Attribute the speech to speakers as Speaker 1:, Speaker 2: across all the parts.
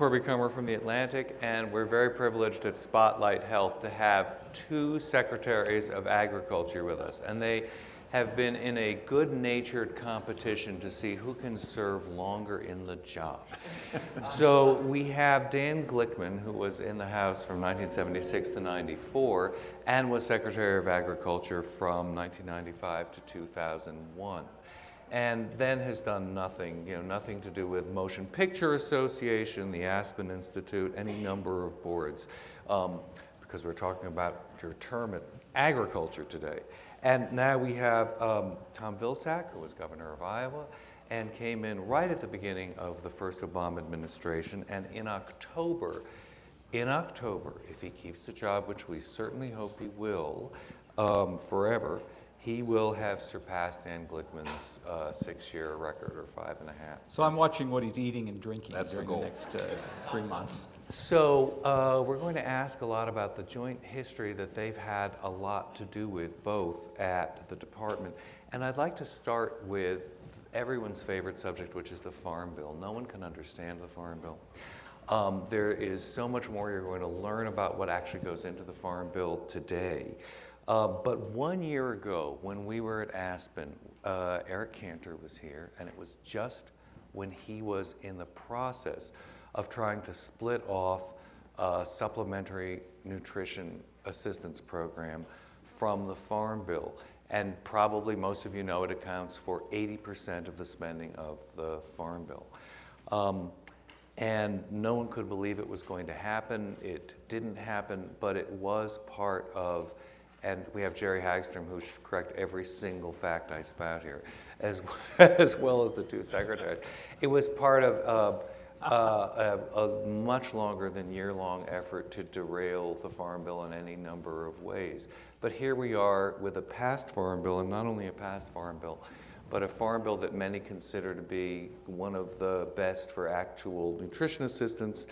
Speaker 1: Corby Kummer from the Atlantic, and we're very privileged at Spotlight Health to have two Secretaries of Agriculture with us. And they have been in a good-natured competition to see who can serve longer in the job. So we have Dan Glickman, who was in the House from 1976 to 94, and was Secretary of Agriculture from 1995 to 2001. And then has done nothing, nothing to do with Motion Picture Association, the Aspen Institute, any number of boards, because we're talking about your term at agriculture today. And now we have Tom Vilsack, who was governor of Iowa, and came in right at the beginning of the first Obama administration. And in October, if he keeps the job, which we certainly hope he will, forever, he will have surpassed Dan Glickman's 6-year record, or 5.5.
Speaker 2: So I'm watching what he's eating and drinking during
Speaker 3: the
Speaker 2: next 3 months.
Speaker 1: So we're going to ask a lot about the joint history that they've had a lot to do with both at the department. And I'd like to start with everyone's favorite subject, which is the Farm Bill. No one can understand the Farm Bill. There is so much more you're going to learn about what actually goes into the Farm Bill today. But 1 year ago, when we were at Aspen, Eric Cantor was here, and it was just when he was in the process of trying to split off a supplementary nutrition assistance program from the Farm Bill. And probably most of you know it accounts for 80% of the spending of the Farm Bill. And no one could believe it was going to happen. It didn't happen, but it was part of, and we have Jerry Hagstrom, who should correct every single fact I spout here, as well as the two secretaries. It was part of a much longer than year-long effort to derail the Farm Bill in any number of ways. But here we are with a passed Farm Bill, and not only a passed Farm Bill, but a Farm Bill that many consider to be one of the best for actual nutrition assistance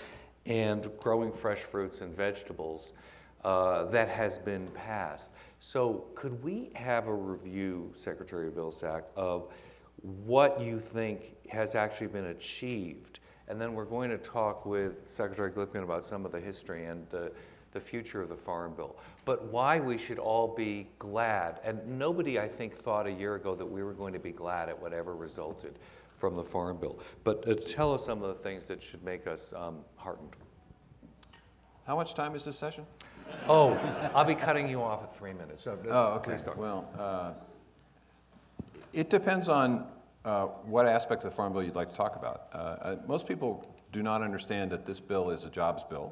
Speaker 1: and growing fresh fruits and vegetables. That has been passed. So could we have a review, Secretary Vilsack, of what you think has actually been achieved? And then we're going to talk with Secretary Glickman about some of the history and the future of the Farm Bill. But why we should all be glad, and nobody I think thought a year ago that we were going to be glad at whatever resulted from the Farm Bill. But tell us some of the things that should make us heartened.
Speaker 3: How much time is this session?
Speaker 1: Oh, I'll be cutting you off at 3 minutes. So
Speaker 3: okay. Well, it depends on what aspect of the Farm Bill you'd like to talk about. Most people do not understand that this bill is a jobs bill.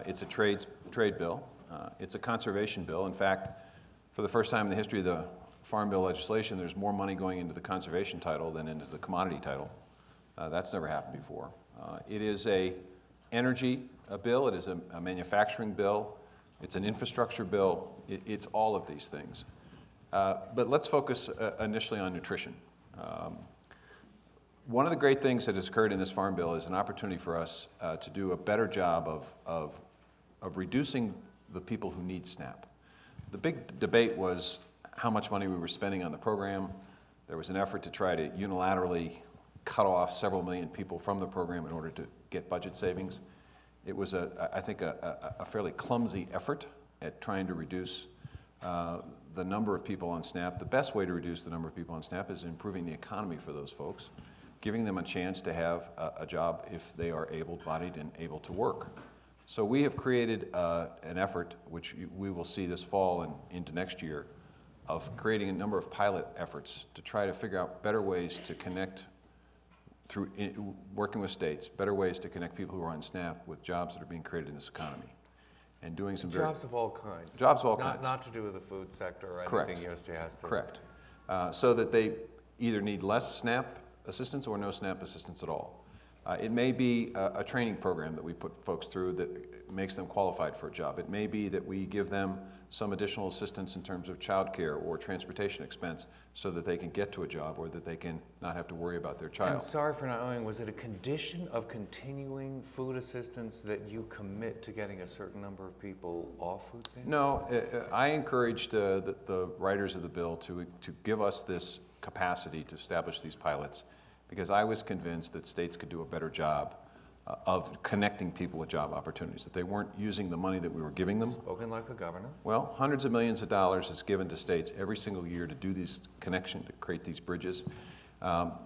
Speaker 3: It's a trade bill. It's a conservation bill. In fact, for the first time in the history of the Farm Bill legislation, there's more money going into the conservation title than into the commodity title. That's never happened before. It is a energy bill. It is a manufacturing bill. It's an infrastructure bill. It's all of these things. But let's focus initially on nutrition. One of the great things that has occurred in this Farm Bill is an opportunity for us to do a better job of reducing the people who need SNAP. The big debate was how much money we were spending on the program. There was an effort to try to unilaterally cut off several million people from the program in order to get budget savings. It was, I think, a fairly clumsy effort at trying to reduce the number of people on SNAP. The best way to reduce the number of people on SNAP is improving the economy for those folks, giving them a chance to have a job if they are able-bodied and able to work. So we have created an effort, which we will see this fall and into next year, of creating a number of pilot efforts to try to figure out better ways to connect through working with states, better ways to connect people who are on SNAP with jobs that are being created in this economy. And doing some
Speaker 1: jobs of all kinds.
Speaker 3: Jobs of all kinds.
Speaker 1: Not to do with the food sector or
Speaker 3: Correct.
Speaker 1: anything USDA has to.
Speaker 3: Correct. So that they either need less SNAP assistance or no SNAP assistance at all. It may be a training program that we put folks through that makes them qualified for a job. It may be that we give them some additional assistance in terms of childcare or transportation expense so that they can get to a job or that they can not have to worry about their child.
Speaker 1: And sorry for not knowing, was it a condition of continuing food assistance that you commit to getting a certain number of people off food stamps?
Speaker 3: No, I encouraged the writers of the bill to give us this capacity to establish these pilots because I was convinced that states could do a better job of connecting people with job opportunities, that they weren't using the money that we were giving them.
Speaker 1: Spoken like a governor.
Speaker 3: Well, hundreds of millions of dollars is given to states every single year to do these connections, to create these bridges.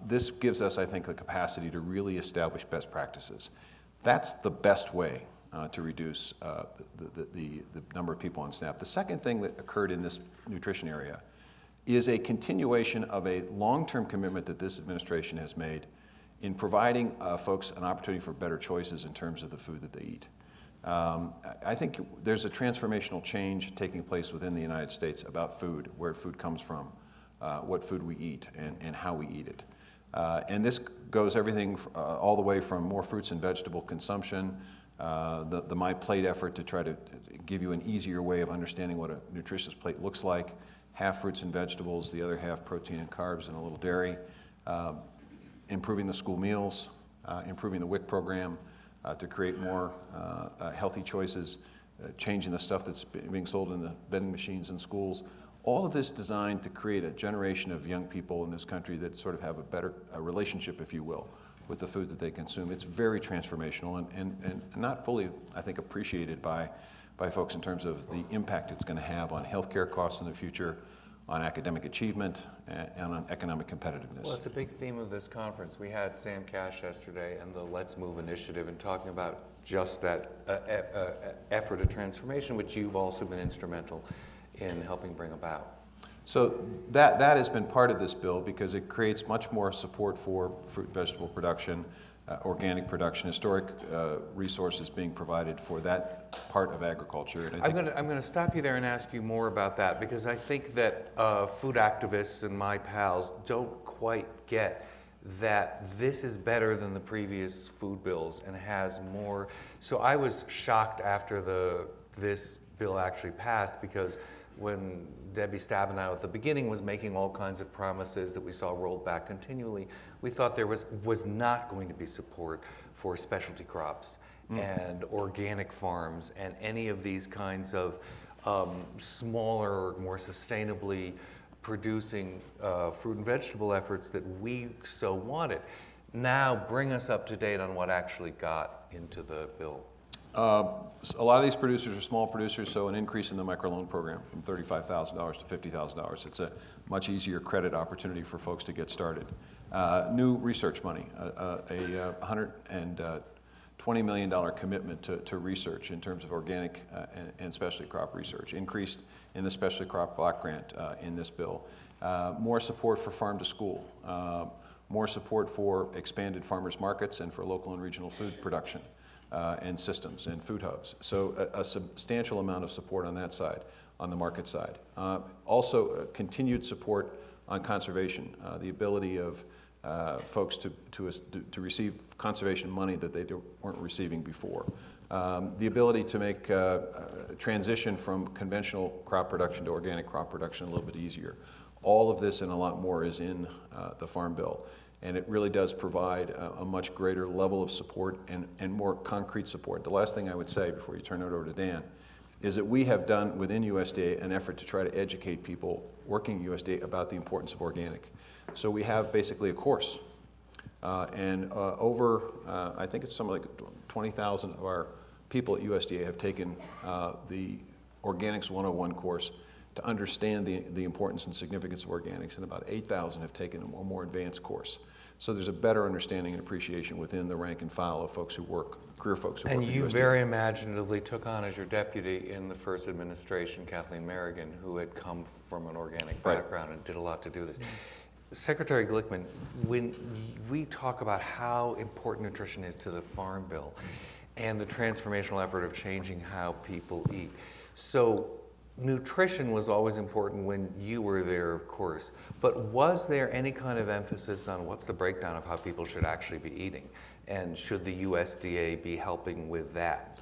Speaker 3: This gives us, I think, the capacity to really establish best practices. That's the best way to reduce the number of people on SNAP. The second thing that occurred in this nutrition area is a continuation of a long-term commitment that this administration has made in providing folks an opportunity for better choices in terms of the food that they eat. I think there's a transformational change taking place within the United States about food, where food comes from, what food we eat, and how we eat it. And this goes everything all the way from more fruits and vegetable consumption, the My Plate effort to try to give you an easier way of understanding what a nutritious plate looks like, half fruits and vegetables, the other half protein and carbs and a little dairy, improving the school meals, improving the WIC program to create more healthy choices, changing the stuff that's being sold in the vending machines in schools. All of this designed to create a generation of young people in this country that sort of have a better relationship, if you will, with the food that they consume. It's very transformational and not fully, I think, appreciated by folks in terms of the impact it's going to have on healthcare costs in the future, on academic achievement, and on economic competitiveness.
Speaker 1: Well, it's a big theme of this conference. We had Sam Cash yesterday and the Let's Move initiative and talking about just that effort of transformation, which you've also been instrumental in helping bring about.
Speaker 3: So that has been part of this bill because it creates much more support for fruit and vegetable production, organic production, historic resources being provided for that part of agriculture. And
Speaker 1: I'm going to stop you there and ask you more about that, because I think that food activists and my pals don't quite get that this is better than the previous food bills and has more. So I was shocked after this bill actually passed, because when Debbie Stabenow at the beginning was making all kinds of promises that we saw rolled back continually, we thought there was not going to be support for specialty crops and organic farms and any of these kinds of smaller, more sustainably producing fruit and vegetable efforts that we so wanted. Now bring us up to date on what actually got into the bill.
Speaker 3: A lot of these producers are small producers, so an increase in the microloan program from $35,000 to $50,000. It's a much easier credit opportunity for folks to get started. New research money, a $120 million commitment to research in terms of organic and specialty crop research. Increased in the specialty crop block grant in this bill. More support for farm to school. More support for expanded farmers markets and for local and regional food production. And systems and food hubs. So a substantial amount of support on that side, on the market side. Also continued support on conservation, the ability of folks to receive conservation money that they weren't receiving before. The ability to make transition from conventional crop production to organic crop production a little bit easier. All of this and a lot more is in the Farm Bill. And it really does provide a much greater level of support and more concrete support. The last thing I would say before you turn it over to Dan is that we have done within USDA an effort to try to educate people working at USDA about the importance of organic. So we have basically a course. Over, I think it's something like 20,000 of our people at USDA have taken the Organics 101 course to understand the importance and significance of organics, and about 8,000 have taken a more advanced course. So there's a better understanding and appreciation within the rank and file of folks who work, career folks who work at USDA. And
Speaker 1: you very imaginatively took on as your deputy in the first administration, Kathleen Merrigan, who had come from an organic background and did a lot to do this. Secretary Glickman, when we talk about how important nutrition is to the Farm Bill and the transformational effort of changing how people eat, so nutrition was always important when you were there, of course, but was there any kind of emphasis on what's the breakdown of how people should actually be eating? And should the USDA be helping with that?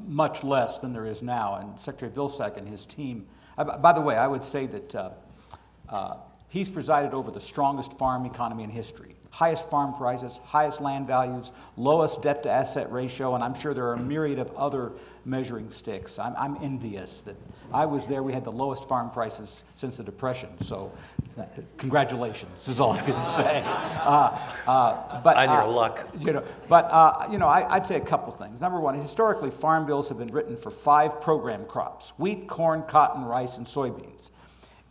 Speaker 2: Much less than there is now. And Secretary Vilsack and his team, by the way, I would say that he's presided over the strongest farm economy in history. Highest farm prices, highest land values, lowest debt to asset ratio, and I'm sure there are a myriad of other measuring sticks. I'm envious that I was there. We had the lowest farm prices since the Depression. So Congratulations is all I'm going to say.
Speaker 1: On your luck.
Speaker 2: I'd say a couple things. Number one, historically, farm bills have been written for 5 program crops: wheat, corn, cotton, rice, and soybeans.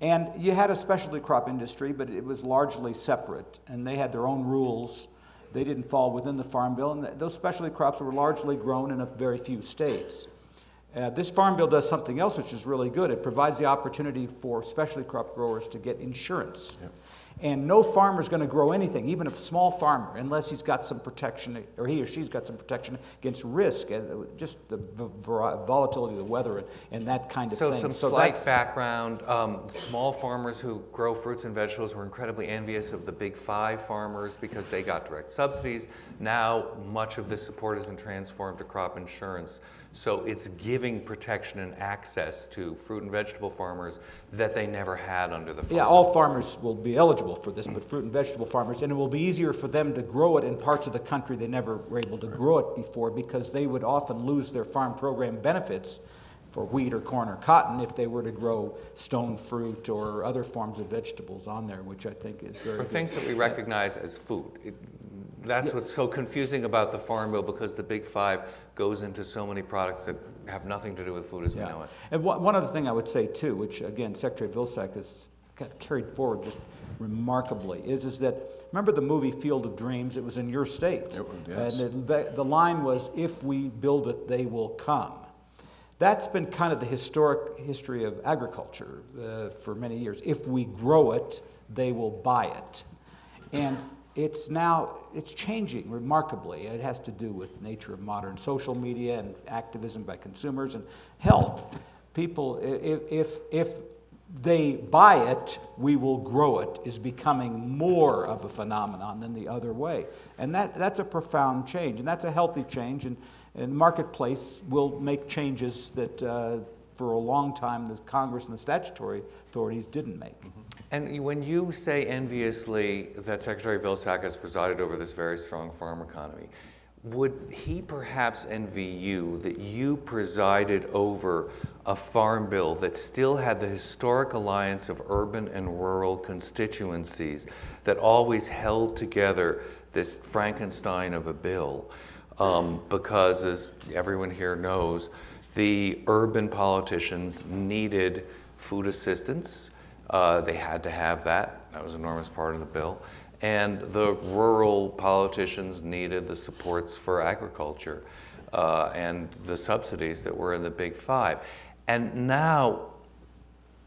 Speaker 2: And you had a specialty crop industry, but it was largely separate, and they had their own rules. They didn't fall within the farm bill, and those specialty crops were largely grown in a very few states. This farm bill does something else which is really good. It provides the opportunity for specialty crop growers to get insurance. Yep. And no farmer is going to grow anything, even a small farmer, unless he's got some protection, or he or she's got some protection against risk, just the volatility of the weather and that kind of thing.
Speaker 1: So some slight background, small farmers who grow fruits and vegetables were incredibly envious of the big 5 farmers because they got direct subsidies. Now much of this support has been transformed to crop insurance. So it's giving protection and access to fruit and vegetable farmers that they never had under the farm.
Speaker 2: Yeah, all farmers will be eligible for this, but fruit and vegetable farmers, and it will be easier for them to grow it in parts of the country they never were able to grow it before, because they would often lose their farm program benefits for wheat or corn or cotton if they were to grow stone fruit or other forms of vegetables on there, which I think is very
Speaker 1: Or things that we recognize as food. That's what's so confusing about the Farm Bill, because the Big 5 goes into so many products that have nothing to do with food as we know it.
Speaker 2: And one other thing I would say too, which again Secretary Vilsack has carried forward just remarkably, is that, remember the movie Field of Dreams? It was in your state.
Speaker 3: Yes.
Speaker 2: And the line was, "If we build it, they will come." That's been kind of the historic history of agriculture for many years. If we grow it, they will buy it. And it's changing remarkably. It has to do with the nature of modern social media and activism by consumers and health. People, if they buy it, we will grow it, is becoming more of a phenomenon than the other way. And that's a profound change, and that's a healthy change, and the marketplace will make changes that for a long time the Congress and the statutory authorities didn't make. Mm-hmm.
Speaker 1: And when you say enviously that Secretary Vilsack has presided over this very strong farm economy, would he perhaps envy you that you presided over a farm bill that still had the historic alliance of urban and rural constituencies that always held together this Frankenstein of a bill? Because, as everyone here knows, the urban politicians needed food assistance. They had to have that. That was an enormous part of the bill. And the rural politicians needed the supports for agriculture and the subsidies that were in the Big 5. And now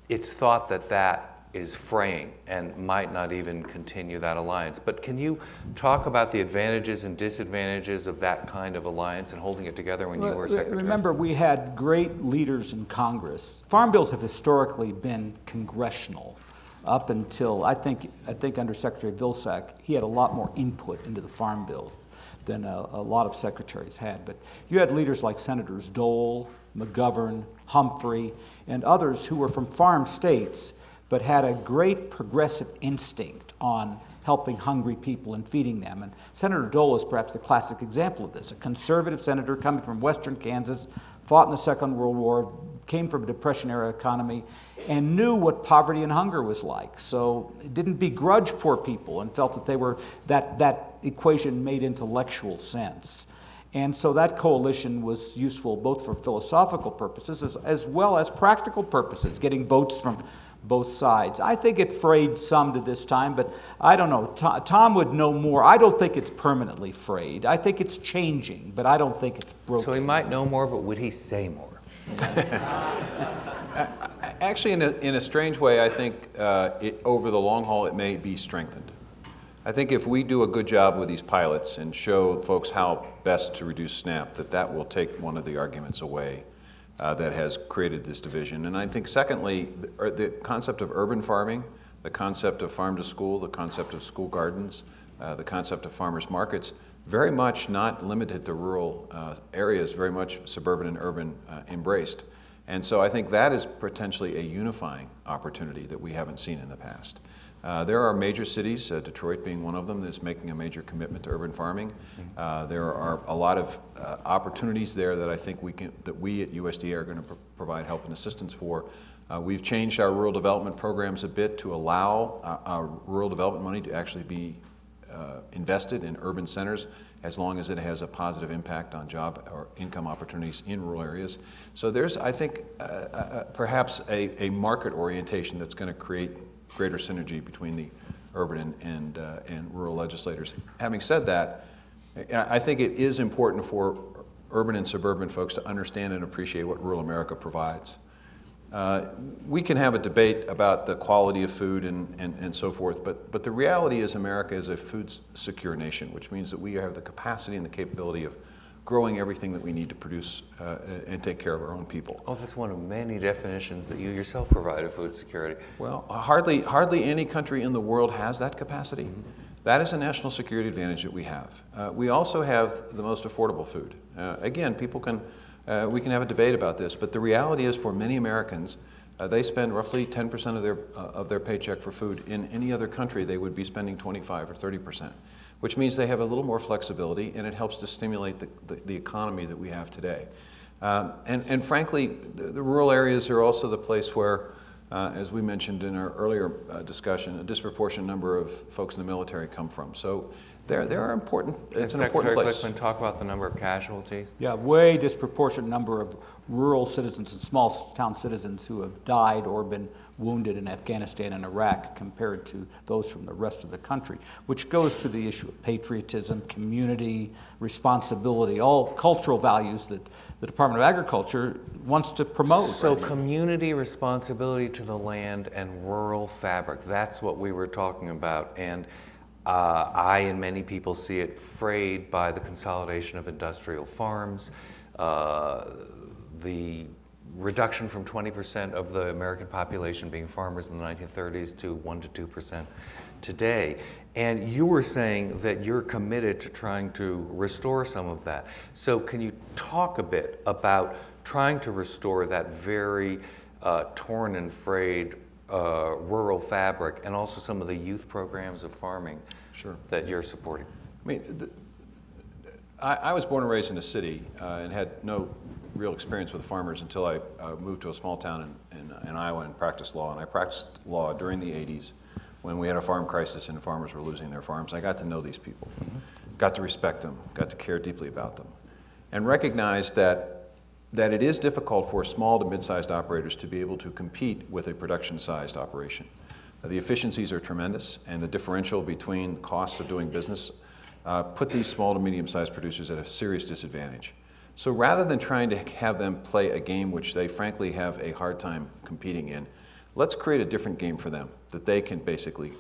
Speaker 1: it's thought that that is fraying and might not even continue that alliance. But can you talk about the advantages and disadvantages of that kind of alliance and holding it together when you were Secretary?
Speaker 2: Remember, we had great leaders in Congress. Farm bills have historically been congressional up until, I think under Secretary Vilsack, he had a lot more input into the farm bill than a lot of secretaries had. But you had leaders like Senators Dole, McGovern, Humphrey, and others who were from farm states but had a great progressive instinct on helping hungry people and feeding them. And Senator Dole is perhaps the classic example of this. A conservative senator coming from western Kansas, fought in the Second World War, came from a Depression-era economy, and knew what poverty and hunger was like. So didn't begrudge poor people and felt that they were, that equation made intellectual sense. And so that coalition was useful both for philosophical purposes as well as practical purposes, getting votes from both sides. I think it frayed some to this time, but I don't know. Tom would know more. I don't think it's permanently frayed. I think it's changing, but I don't think it's broken.
Speaker 1: So he might know more, but would he say more?
Speaker 3: Actually, in a strange way, I think over the long haul it may be strengthened. I think if we do a good job with these pilots and show folks how best to reduce SNAP, that will take one of the arguments away that has created this division. And I think secondly, the concept of urban farming, the concept of farm to school, the concept of school gardens, the concept of farmers markets, very much not limited to rural areas, very much suburban and urban embraced. And so I think that is potentially a unifying opportunity that we haven't seen in the past. There are major cities, Detroit being one of them, that's making a major commitment to urban farming. There are a lot of opportunities there that I think we at USDA are going to provide help and assistance for. We've changed our rural development programs a bit to allow our rural development money to actually be invested in urban centers as long as it has a positive impact on job or income opportunities in rural areas. So there's, I think, perhaps a market orientation that's going to create greater synergy between the urban and rural legislators. Having said that, I think it is important for urban and suburban folks to understand and appreciate what rural America provides. We can have a debate about the quality of food and so forth, but the reality is America is a food secure nation, which means that we have the capacity and the capability of growing everything that we need to produce and take care of our own people.
Speaker 1: Oh, that's one of many definitions that you yourself provide of food security.
Speaker 3: Well, hardly any country in the world has that capacity. Mm-hmm. That is a national security advantage that we have. We also have the most affordable food. Again, we can have a debate about this, but the reality is for many Americans, they spend roughly 10% of their paycheck for food. In any other country, they would be spending 25 or 30%, which means they have a little more flexibility, and it helps to stimulate the economy that we have today. And frankly, the rural areas are also the place where, as we mentioned in our earlier discussion, a disproportionate number of folks in the military come from. So there are important, it's an important place.
Speaker 1: Secretary Glickman, talk about the number of casualties.
Speaker 2: Yeah, way disproportionate number of rural citizens and small town citizens who have died or been wounded in Afghanistan and Iraq compared to those from the rest of the country, which goes to the issue of patriotism, community, responsibility, all cultural values that the Department of Agriculture wants to promote.
Speaker 1: So community responsibility to the land and rural fabric, that's what we were talking about. And I and many people see it frayed by the consolidation of industrial farms, the reduction from 20% of the American population being farmers in the 1930s to 1% to 2% today. And you were saying that you're committed to trying to restore some of that. So can you talk a bit about trying to restore that very torn and frayed rural fabric, and also some of the youth programs of farming that you're supporting?
Speaker 3: I mean, I was born and raised in a city and had no real experience with farmers until I moved to a small town in Iowa and practiced law. And I practiced law during the 80s when we had a farm crisis and farmers were losing their farms. I got to know these people, got to respect them, got to care deeply about them, and recognized that it is difficult for small to mid-sized operators to be able to compete with a production-sized operation. The efficiencies are tremendous, and the differential between costs of doing business put these small to medium-sized producers at a serious disadvantage. So rather than trying to have them play a game which they frankly have a hard time competing in, let's create a different game for them that they can basically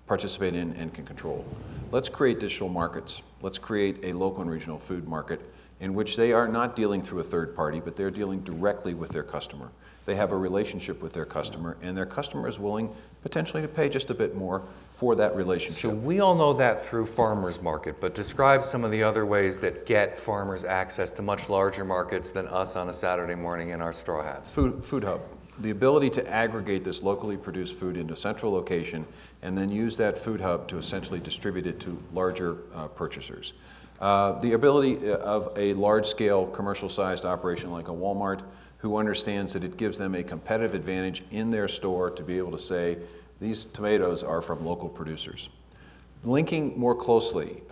Speaker 3: participate in and can control. Let's create digital markets. Let's create a local and regional food market in which they are not dealing through a third party, but they're dealing directly with their customer. They have a relationship with their customer, and their customer is willing potentially to pay just a bit more for that relationship.
Speaker 1: So we all know that through farmers market, but describe some of the other ways that get farmers access to much larger markets than us on a Saturday morning in our straw hats.
Speaker 3: Food hub. The ability to aggregate this locally produced food into a central location and then use that food hub to essentially distribute it to larger purchasers. The ability of a large-scale commercial-sized operation like a Walmart, who understands that it gives them a competitive advantage in their store to be able to say, these tomatoes are from local producers. Linking more closely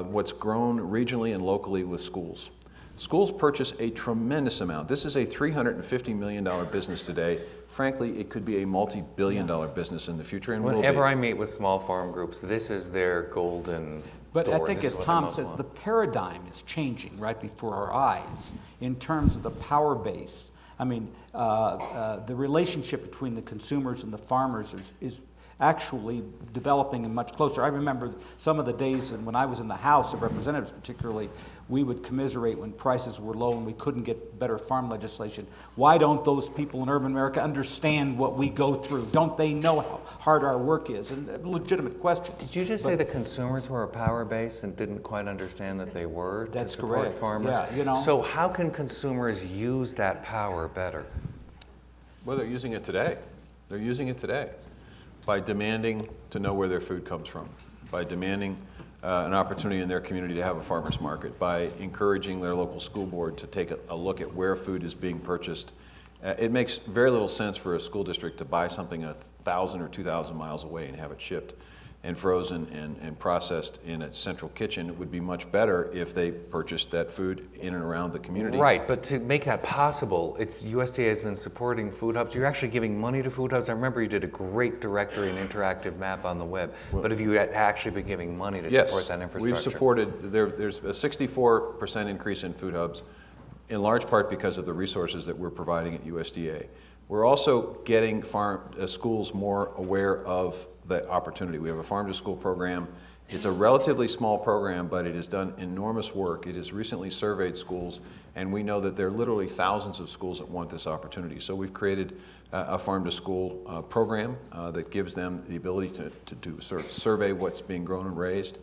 Speaker 3: what's grown regionally and locally with schools. Schools purchase a tremendous amount. This is a $350 million business today. Frankly, it could be a multi-billion-dollar business in the future. And
Speaker 1: whenever I meet with small farm groups, this is their golden
Speaker 2: But
Speaker 1: door.
Speaker 2: I think, as Tom says, the paradigm is changing right before our eyes in terms of the power base. I mean, the relationship between the consumers and the farmers is actually developing and much closer. I remember some of the days when I was in the House of Representatives particularly, we would commiserate when prices were low and we couldn't get better farm legislation. Why don't those people in urban America understand what we go through? Don't they know how hard our work is? And a legitimate question.
Speaker 1: Did you just say the consumers were a power base and didn't quite understand that they were to support
Speaker 2: correct.
Speaker 1: farmers?
Speaker 2: Yeah, you know.
Speaker 1: So how can consumers use that power better?
Speaker 3: Well, they're using it today. They're using it today by demanding to know where their food comes from, by demanding an opportunity in their community to have a farmer's market, by encouraging their local school board to take a look at where food is being purchased It makes very little sense for a school district to buy something 1,000 or 2,000 miles away and have it shipped and frozen and processed in a central kitchen. It would be much better if they purchased that food in and around the community.
Speaker 1: Right, but to make that possible, USDA has been supporting food hubs. You're actually giving money to food hubs. I remember you did a great directory and interactive map on the web. But have you actually been giving money to support that infrastructure?
Speaker 3: We've supported, there's a 64% increase in food hubs, in large part because of the resources that we're providing at USDA. We're also getting schools more aware of the opportunity. We have a farm to school program. It's a relatively small program, but it has done enormous work. It has recently surveyed schools, and we know that there are literally thousands of schools that want this opportunity. So we've created a farm to school program that gives them the ability to do sort of survey what's being grown and raised.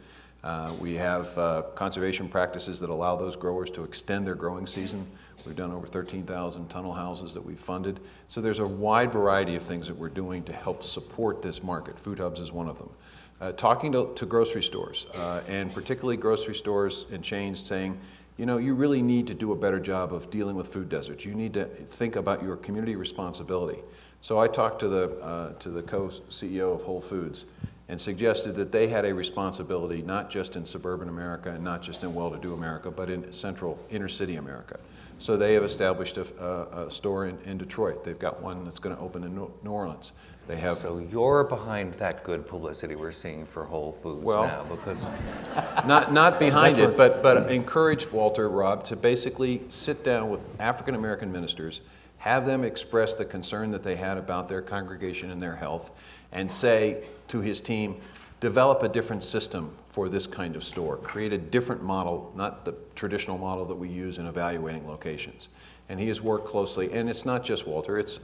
Speaker 3: We have conservation practices that allow those growers to extend their growing season. We've done over 13,000 tunnel houses that we've funded. So there's a wide variety of things that we're doing to help support this market. Food hubs is one of them. Talking to grocery stores, and particularly grocery stores and chains, saying, you know, you really need to do a better job of dealing with food deserts. You need to think about your community responsibility. So I talked to the co-CEO of Whole Foods and suggested that they had a responsibility not just in suburban America and not just in well-to-do America, but in central inner-city America. So they have established a store in Detroit. They've got one that's going to open in New Orleans. They have.
Speaker 1: So you're behind that good publicity we're seeing for Whole Foods now, because
Speaker 3: not behind it, but encourage Walter, Rob, to basically sit down with African American ministers, have them express the concern that they had about their congregation and their health, and say to his team, develop a different system for this kind of store. Create a different model, not the traditional model that we use in evaluating locations. And he has worked closely, and it's not just Walter, it's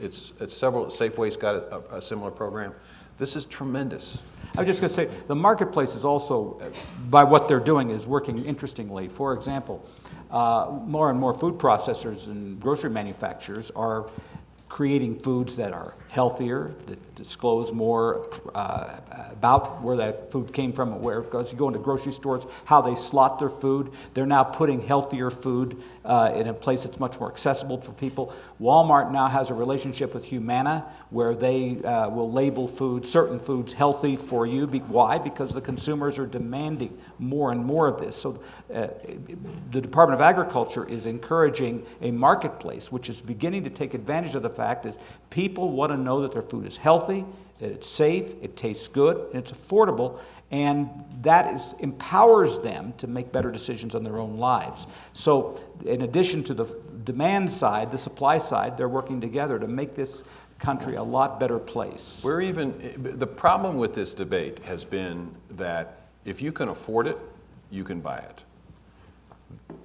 Speaker 3: several. Safeway's got a similar program. This is tremendous.
Speaker 2: I was just going to say, the marketplace is also, by what they're doing, is working interestingly. For example, more and more food processors and grocery manufacturers are creating foods that are healthier, that disclose more about where that food came from and where it goes. You go into grocery stores, how they slot their food. They're now putting healthier food in a place that's much more accessible for people. Walmart now has a relationship with Humana where they will label food, certain foods, healthy for you. Why? Because the consumers are demanding more and more of this. So the Department of Agriculture is encouraging a marketplace which is beginning to take advantage of the fact is people want to know that their food is healthy, that it's safe, it tastes good, and it's affordable, and that empowers them to make better decisions on their own lives. So in addition to the demand side, the supply side, they're working together to make this country a lot better place.
Speaker 3: The problem with this debate has been that if you can afford it, you can buy it.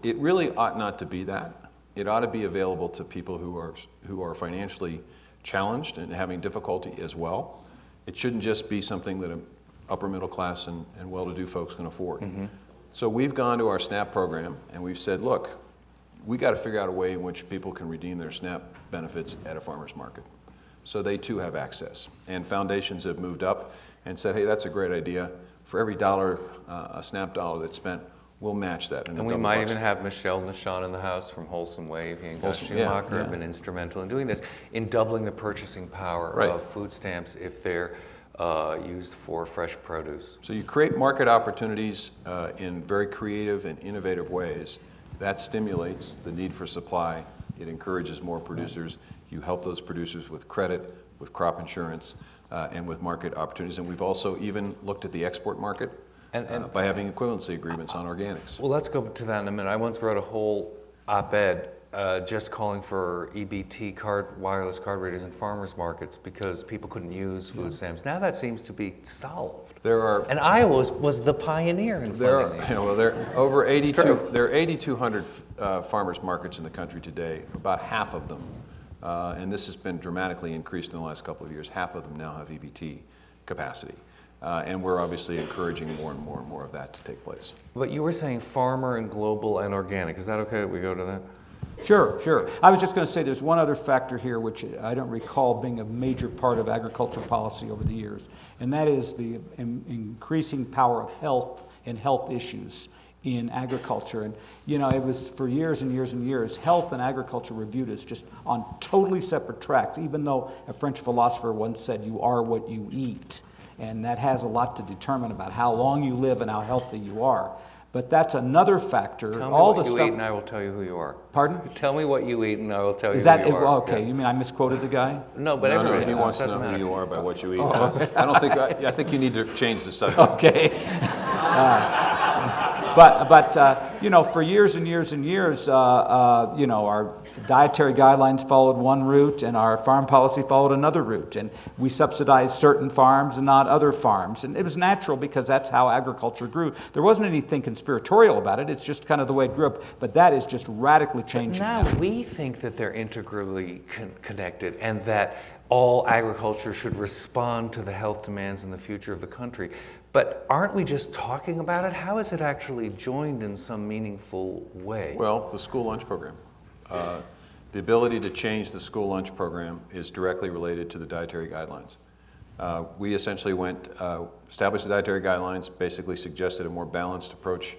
Speaker 3: It really ought not to be that. It ought to be available to people who are financially challenged and having difficulty as well. It shouldn't just be something that an upper middle class and well-to-do folks can afford. Mm-hmm. So we've gone to our SNAP program and we've said, look, we got to figure out a way in which people can redeem their SNAP benefits at a farmer's market. So they too have access. And foundations have moved up and said, hey, that's a great idea. For every dollar, a SNAP dollar that's spent, we'll match that.
Speaker 1: And we might even have Michelle Nashon in the house from Wholesome Wave. He and Gus Schumacher have been instrumental in doing this, in doubling the purchasing power of food stamps if they're used for fresh produce.
Speaker 3: So you create market opportunities in very creative and innovative ways. That stimulates the need for supply. It encourages more producers. You help those producers with credit, with crop insurance, and with market opportunities. And we've also even looked at the export market. And by having equivalency agreements on organics.
Speaker 1: Well, let's go to that in a minute. I once wrote a whole op-ed just calling for EBT wireless card readers in farmers markets because people couldn't use food stamps. Now that seems to be solved. And Iowa was the pioneer in funding these.
Speaker 3: There are over 8,200 farmers markets in the country today. About half of them, and this has been dramatically increased in the last couple of years. Half of them now have EBT capacity. And we're obviously encouraging more and more and more of that to take place.
Speaker 1: But you were saying farmer and global and organic. Is that okay that we go to that?
Speaker 2: Sure. I was just going to say there's one other factor here which I don't recall being a major part of agriculture policy over the years, and that is the increasing power of health and health issues in agriculture. And, it was for years and years and years, health and agriculture were viewed as just on totally separate tracks, even though a French philosopher once said, you are what you eat. And that has a lot to determine about how long you live and how healthy you are. But that's another factor.
Speaker 1: Tell me what you eat and I will tell you who you are.
Speaker 2: Pardon?
Speaker 1: Tell me what you eat and I will tell you
Speaker 2: Is that
Speaker 1: who you are.
Speaker 2: okay?
Speaker 1: Yeah.
Speaker 2: You mean I misquoted the guy?
Speaker 1: No, but
Speaker 3: No,
Speaker 1: everybody
Speaker 3: he wants to know
Speaker 1: doesn't
Speaker 3: who
Speaker 1: matter.
Speaker 3: you are by what you eat. I don't think, I think you need to change the subject.
Speaker 2: Okay. For years and years and years, our dietary guidelines followed one route and our farm policy followed another route. And we subsidized certain farms and not other farms. And it was natural because that's how agriculture grew. There wasn't anything conspiratorial about it. It's just kind of the way it grew up. But that is just radically changing.
Speaker 1: Now we think that they're integrally connected and that all agriculture should respond to the health demands and the future of the country. But aren't we just talking about it? How is it actually joined in some meaningful way?
Speaker 3: Well, the school lunch program. The ability to change the school lunch program is directly related to the dietary guidelines. We essentially established the dietary guidelines, basically suggested a more balanced approach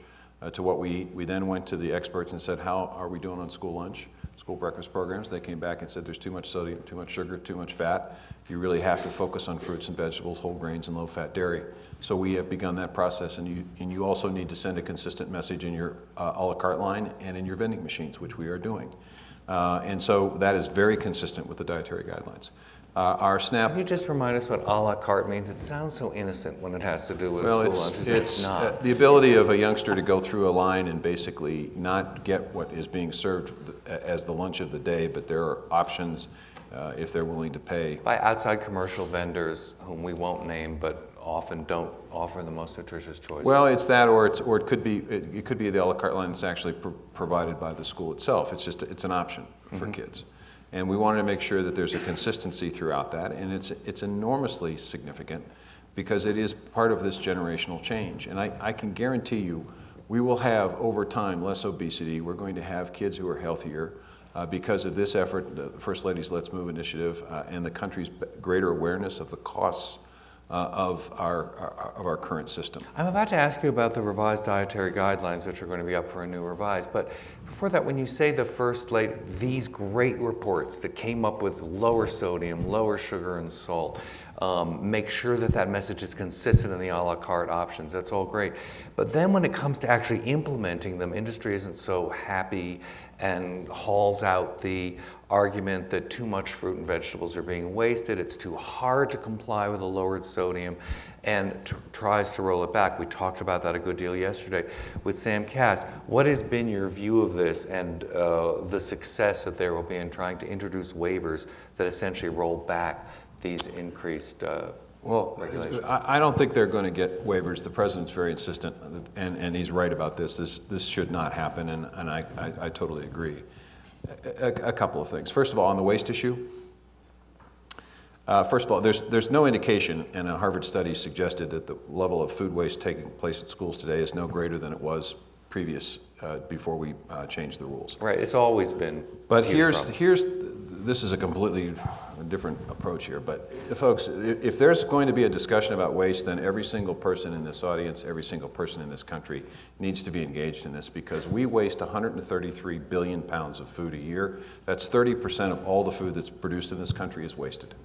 Speaker 3: to what we eat. We then went to the experts and said, how are we doing on school lunch, school breakfast programs? They came back and said there's too much sodium, too much sugar, too much fat. You really have to focus on fruits and vegetables, whole grains, and low-fat dairy. So we have begun that process, and you also need to send a consistent message in your a la carte line and in your vending machines, which we are doing. And so that is very consistent with the dietary guidelines. Our SNAP...
Speaker 1: Can you just remind us what a la carte means? It sounds so innocent when it has to do with school lunches.
Speaker 3: It's
Speaker 1: not.
Speaker 3: The ability of a youngster to go through a line and basically not get what is being served as the lunch of the day, but there are options if they're willing to pay.
Speaker 1: By outside commercial vendors, whom we won't name, but often don't offer the most nutritious choices.
Speaker 3: Well, it's that, or it could be the a la carte line that's actually provided by the school itself. It's an option for kids, and we wanted to make sure that there's a consistency throughout that, and it's enormously significant because it is part of this generational change. And I can guarantee you, we will have over time less obesity. We're going to have kids who are healthier. Because of this effort, the First Lady's Let's Move initiative, and the country's greater awareness of the costs of our current system.
Speaker 1: I'm about to ask you about the revised dietary guidelines, which are going to be up for a new revise. But before that, when you say the First Lady, these great reports that came up with lower sodium, lower sugar and salt, make sure that message is consistent in the a la carte options. That's all great. But then when it comes to actually implementing them, industry isn't so happy and hauls out the argument that too much fruit and vegetables are being wasted, it's too hard to comply with a lowered sodium, and tries to roll it back. We talked about that a good deal yesterday with Sam Cass. What has been your view of this and the success that there will be in trying to introduce waivers that essentially roll back these increased regulations?
Speaker 3: I don't think they're going to get waivers. The president's very insistent, and he's right about this. This should not happen, and I totally agree. A couple of things. First of all, on the waste issue, first of all, there's no indication, and a Harvard study suggested that the level of food waste taking place at schools today is no greater than it was before we changed the rules.
Speaker 1: Right, it's always been.
Speaker 3: But this is a completely different approach here. But folks, if there's going to be a discussion about waste, then every single person in this audience, every single person in this country needs to be engaged in this, because we waste 133 billion pounds of food a year. That's 30% of all the food that's produced in this country is wasted.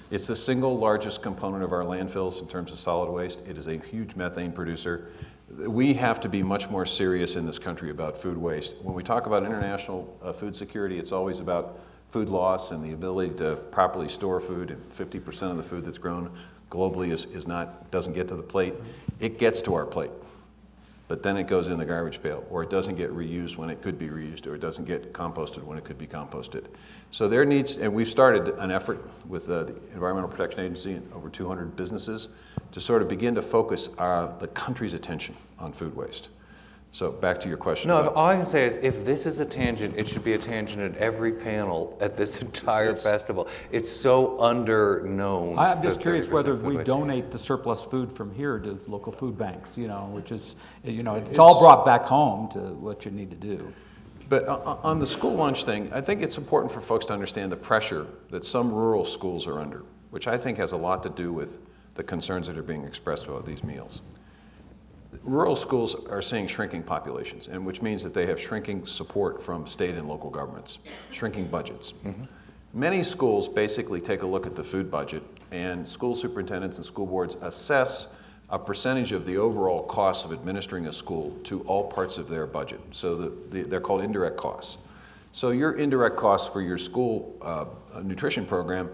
Speaker 3: It's the single largest component of our landfills in terms of solid waste. It is a huge methane producer. We have to be much more serious in this country about food waste. When we talk about international food security, it's always about food loss and the ability to properly store food. And 50% of the food that's grown globally doesn't get to the plate. It gets to our plate, but then it goes in the garbage pail, or it doesn't get reused when it could be reused, or it doesn't get composted when it could be composted. So and we've started an effort with the Environmental Protection Agency and over 200 businesses to sort of begin to focus the country's attention on food waste. So back to your question.
Speaker 1: No, all I can say is if this is a tangent, it should be a tangent at every panel at this entire festival. It's so under-known.
Speaker 2: I'm just curious whether we donate the surplus food from here to local food banks, which is, it's all brought back home to what you need to do.
Speaker 3: But on the school lunch thing, I think it's important for folks to understand the pressure that some rural schools are under, which I think has a lot to do with the concerns that are being expressed about these meals. rural schools are seeing shrinking populations, and which means that they have shrinking support from state and local governments, shrinking budgets. Many schools basically take a look at the food budget, and school superintendents and school boards assess a percentage of the overall cost of administering a school to all parts of their budget. So they're called indirect costs. So your indirect costs for your school nutrition program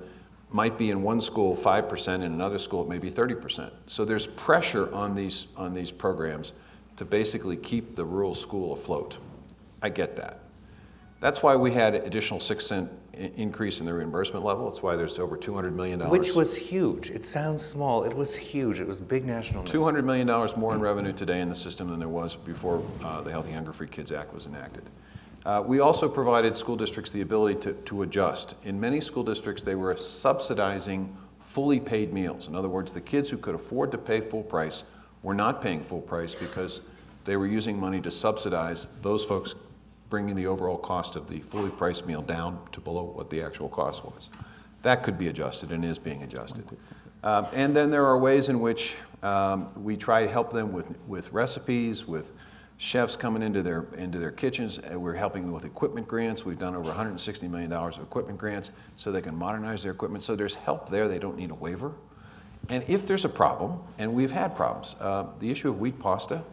Speaker 3: might be in one school 5%, in another school it may be 30%. So there's pressure on these programs to basically keep the rural school afloat. I get that. That's why we had an additional 6-cent increase in the reimbursement level. That's why there's over $200 million.
Speaker 1: Which was huge. It sounds small. It was huge. It was big national news.
Speaker 3: $200 million more in revenue today in the system than there was before the Healthy Hunger Free Kids Act was enacted. We also provided school districts the ability to adjust. In many school districts, they were subsidizing fully paid meals. In other words, the kids who could afford to pay full price were not paying full price because they were using money to subsidize those folks, bringing the overall cost of the fully priced meal down to below what the actual cost was. That could be adjusted and is being adjusted. And then there are ways in which we try to help them with recipes, with chefs coming into their kitchens. We're helping them with equipment grants. We've done over $160 million of equipment grants so they can modernize their equipment. So there's help there. They don't need a waiver. And if there's a problem, and we've had problems, the issue of wheat pasta,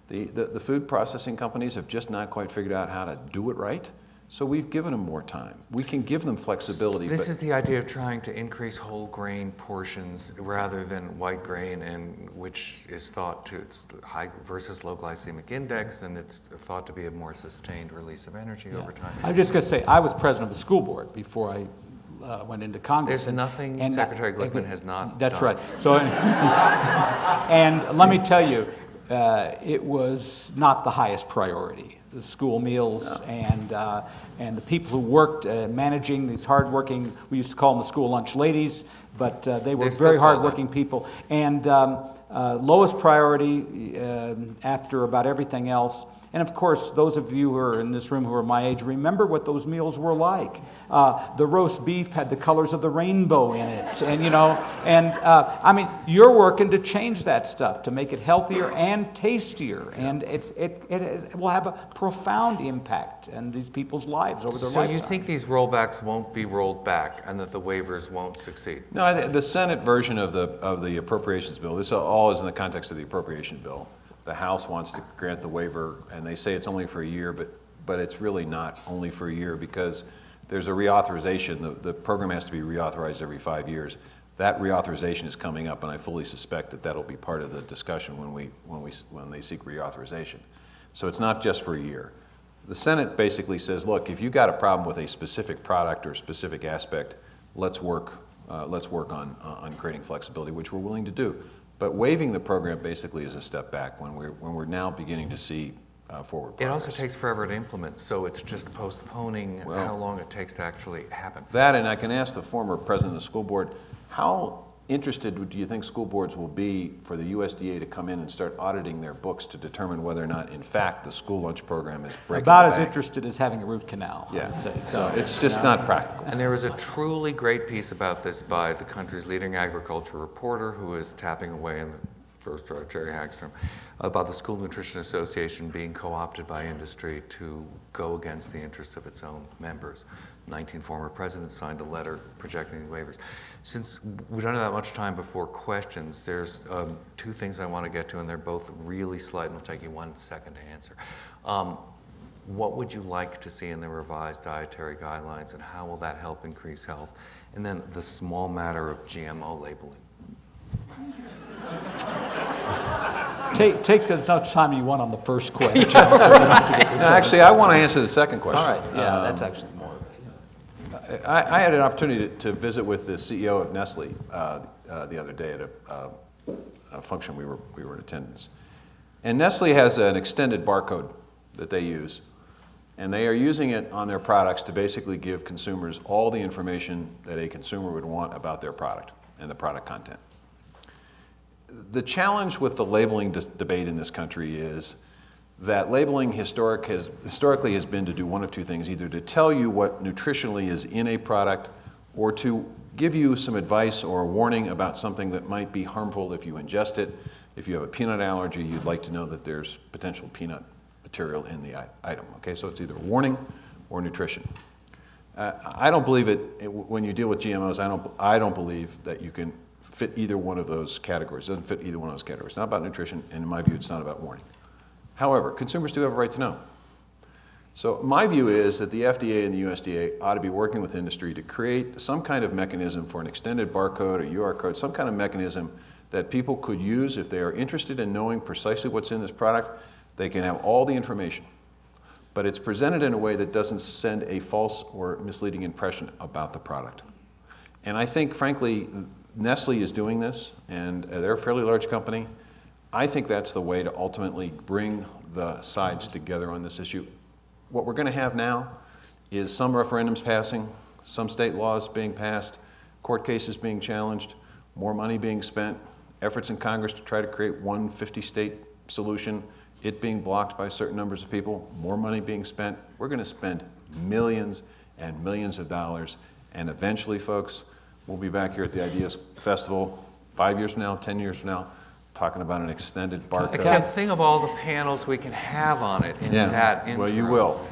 Speaker 3: the food processing companies have just not quite figured out how to do it right. So we've given them more time. We can give them flexibility.
Speaker 1: This is the idea of trying to increase whole grain portions rather than white grain, and which is thought to, it's high versus low glycemic index, and it's thought to be a more sustained release of energy over time.
Speaker 2: I'm just going to say, I was president of the school board before I went into Congress.
Speaker 1: There's nothing Secretary Glickman has not
Speaker 2: That's
Speaker 1: done.
Speaker 2: right. So, and let me tell you, it was not the highest priority. The school meals and the people who worked managing these hardworking, we used to call them the school lunch ladies, but they were very hardworking people. And lowest priority after about everything else. And of course, those of you who are in this room who are my age remember what those meals were like. The roast beef had the colors of the rainbow in it, and I mean, you're working to change that stuff to make it healthier and tastier, and it will have a profound impact in these people's lives over their lifetime.
Speaker 1: So you think these rollbacks won't be rolled back, and that the waivers won't succeed?
Speaker 3: No, the Senate version of the appropriations bill. This all is in the context of the appropriation bill. The House wants to grant the waiver, and they say it's only for a year, but it's really not only for a year because there's a reauthorization. The program has to be reauthorized every 5 years. That reauthorization is coming up, and I fully suspect that that'll be part of the discussion when they seek reauthorization. So it's not just for a year. The Senate basically says, look, if you've got a problem with a specific product or specific aspect, let's work on creating flexibility, which we're willing to do. But waiving the program basically is a step back when we're now beginning to see forward progress.
Speaker 1: It also takes forever to implement, so it's just postponing how long it takes to actually happen.
Speaker 3: That, and I can ask the former president of the school board, how interested do you think school boards will be for the USDA to come in and start auditing their books to determine whether or not, in fact, the school lunch program is breaking
Speaker 2: About
Speaker 3: the
Speaker 2: as
Speaker 3: bank?
Speaker 2: interested as having a root canal, I would say.
Speaker 3: So it's just not practical.
Speaker 1: And there was a truly great piece about this by the country's leading agriculture reporter, who is tapping away in the first draft, Jerry Hagstrom, about the School Nutrition Association being co-opted by industry to go against the interests of its own members. 19 former presidents signed a letter projecting the waivers. Since we don't have that much time before questions, there's two things I want to get to, and they're both really slight, and it'll take you 1 second to answer. What would you like to see in the revised dietary guidelines, and how will that help increase health? And then the small matter of GMO labeling.
Speaker 2: Take as much time you want on the first question.
Speaker 3: Actually, I want to answer the second question.
Speaker 2: All right, yeah, that's actually more.
Speaker 3: I had an opportunity to visit with the CEO of Nestle the other day at a function we were in attendance. And Nestle has an extended barcode that they use, and they are using it on their products to basically give consumers all the information that a consumer would want about their product and the product content. The challenge with the labeling debate in this country is that labeling historically has been to do one of two things, either to tell you what nutritionally is in a product or to give you some advice or a warning about something that might be harmful if you ingest it. If you have a peanut allergy, you'd like to know that there's potential peanut material in the item. Okay, so it's either warning or nutrition. I don't believe when you deal with GMOs. I don't believe that you can fit either one of those categories. It doesn't fit either one of those categories. It's not about nutrition, and in my view, it's not about warning. However, consumers do have a right to know. So my view is that the FDA and the USDA ought to be working with industry to create some kind of mechanism for an extended barcode or UR code, some kind of mechanism that people could use if they are interested in knowing precisely what's in this product. They can have all the information, but it's presented in a way that doesn't send a false or misleading impression about the product. And I think, frankly, Nestle is doing this, and they're a fairly large company. I think that's the way to ultimately bring the sides together on this issue. What we're going to have now is some referendums passing, some state laws being passed, court cases being challenged, more money being spent, efforts in Congress to try to create one 50-state solution, it being blocked by certain numbers of people, more money being spent. We're going to spend millions and millions of dollars, and eventually, folks, we'll be back here at the Ideas Festival 5 years from now, 10 years from now, talking about an extended barcode.
Speaker 1: Except think of all the panels we can have on it in that interim.
Speaker 3: Well, you will.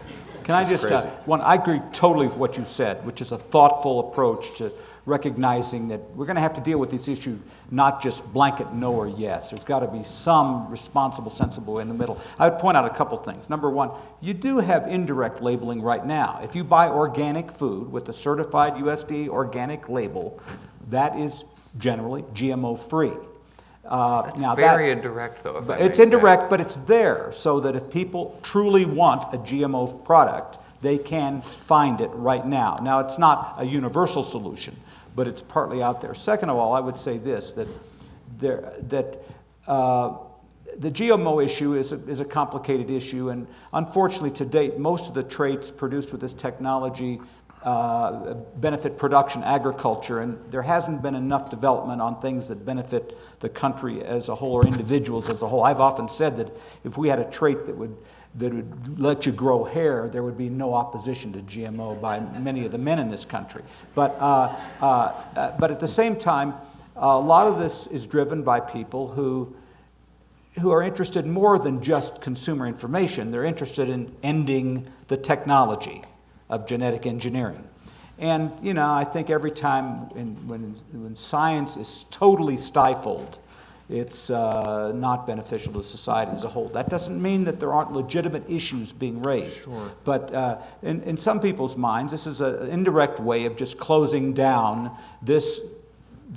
Speaker 2: Can I just, I agree totally with what you said, which is a thoughtful approach to recognizing that we're going to have to deal with this issue, not just blanket no or yes. There's got to be some responsible, sensible in the middle. I would point out a couple things. Number one, you do have indirect labeling right now. If you buy organic food with a certified USDA organic label, that is generally GMO-free.
Speaker 1: That's now very indirect, though.
Speaker 2: It's indirect, but it's there so that if people truly want a GMO product, they can find it right now. Now, it's not a universal solution, but it's partly out there. Second of all, I would say this, that the GMO issue is a complicated issue, and unfortunately, to date, most of the traits produced with this technology benefit production agriculture, and there hasn't been enough development on things that benefit the country as a whole or individuals as a whole. I've often said that if we had a trait that would let you grow hair, there would be no opposition to GMO by many of the men in this country. But at the same time, a lot of this is driven by people who are interested in more than just consumer information. They're interested in ending the technology of genetic engineering. And, you know, I think every time when science is totally stifled, it's not beneficial to society as a whole. That doesn't mean that there aren't legitimate issues being raised. Sure. But in some people's minds, this is an indirect way of just closing down the